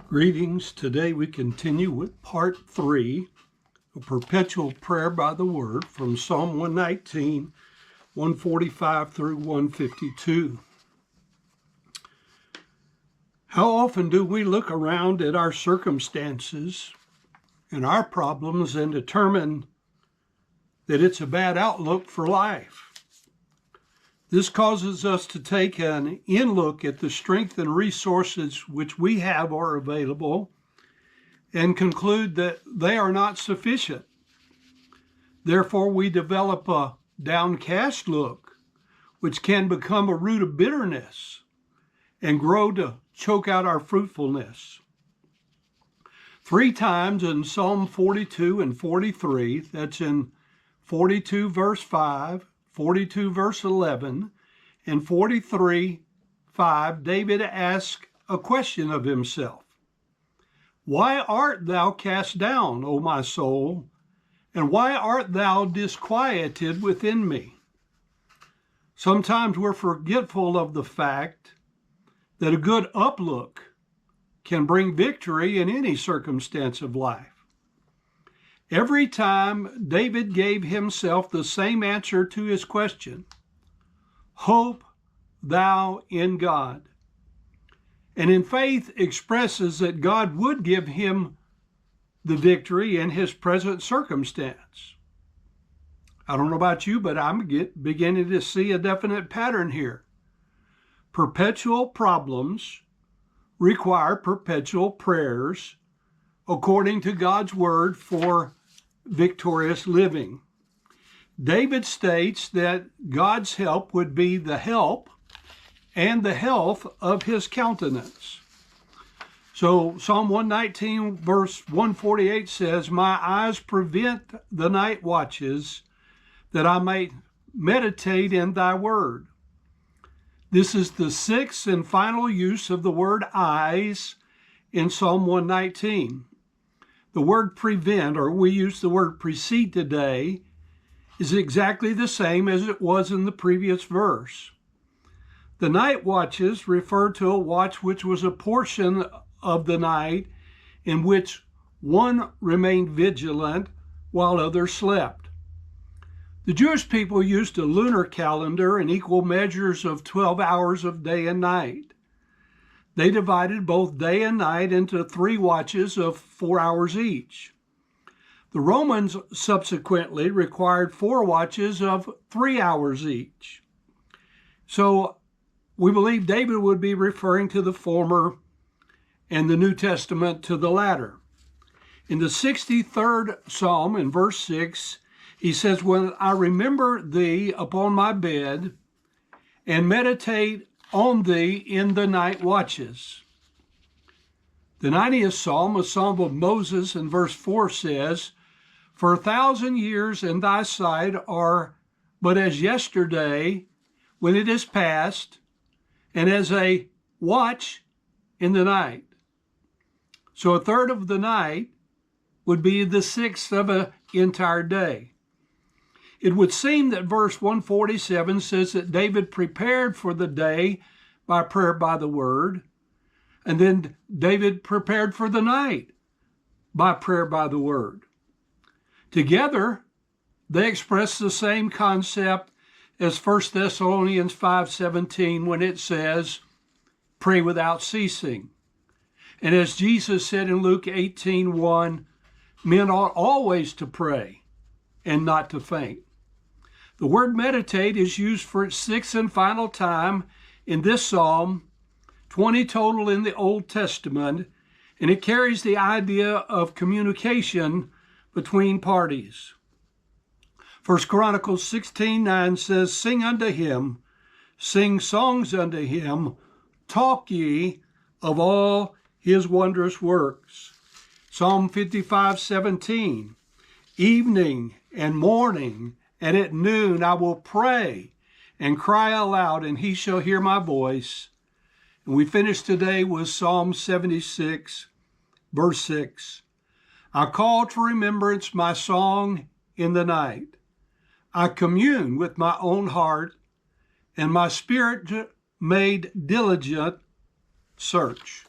Greetings. Today we continue with part 3, a perpetual prayer by the word from Psalm 119, 145 through 152. How often do we look around at our circumstances and our problems and determine that it's a bad outlook for life? This causes us to take an in-look at the strength and resources which we have are available and conclude that they are not sufficient. Therefore, we develop a downcast look, which can become a root of bitterness and grow to choke out our fruitfulness. 3 times in Psalm 42 and 43, that's in 42 verse 5, 42 verse 11, and 43:5, David asks a question of himself. Why art thou cast down, O my soul, and why art thou disquieted within me? Sometimes we're forgetful of the fact that a good uplook can bring victory in any circumstance of life. Every time David gave himself the same answer to his question, hope thou in God, and in faith expresses that God would give him the victory in his present circumstance. I don't know about you, but I'm beginning to see a definite pattern here. Perpetual problems require perpetual prayers according to God's word for victorious living. David states that God's help would be the help and the health of his countenance. So Psalm 119 verse 148 says, my eyes prevent the night watches, that I may meditate in thy word. This is the 6th and final use of the word eyes in Psalm 119. The word prevent, or we use the word precede today, is exactly the same as it was in the previous verse. The night watches refer to a watch which was a portion of the night in which one remained vigilant while others slept. The Jewish people used a lunar calendar in equal measures of 12 hours of day and night. They divided both day and night into 3 watches of 4 hours each. The Romans subsequently required 4 watches of 3 hours each. So we believe David would be referring to the former and the New Testament to the latter. In the 63rd Psalm, in verse 6, he says, when I remember thee upon my bed and meditate on thee in the night watches. The 90th Psalm, a psalm of Moses, in verse 4 says, for 1,000 years in thy sight are but as yesterday when it is past, and as a watch in the night. So 1/3 of the night would be the 1/6 of an entire day. It would seem that verse 147 says that David prepared for the day by prayer by the word, and then David prepared for the night by prayer by the word. Together, they express the same concept as 1 Thessalonians 5:17 when it says, pray without ceasing. And as Jesus said in Luke 18:1, men ought always to pray and not to faint. The word meditate is used for its 6th and final time in this psalm, 20 total in the Old Testament, and it carries the idea of communication between parties. 1 Chronicles 16:9 says, sing unto him, sing songs unto him, talk ye of all his wondrous works. Psalm 55:17, evening and morning and at noon I will pray and cry aloud, and he shall hear my voice. And we finish today with Psalm 76, verse 6. I call to remembrance my song in the night. I commune with my own heart, and my spirit made diligent search.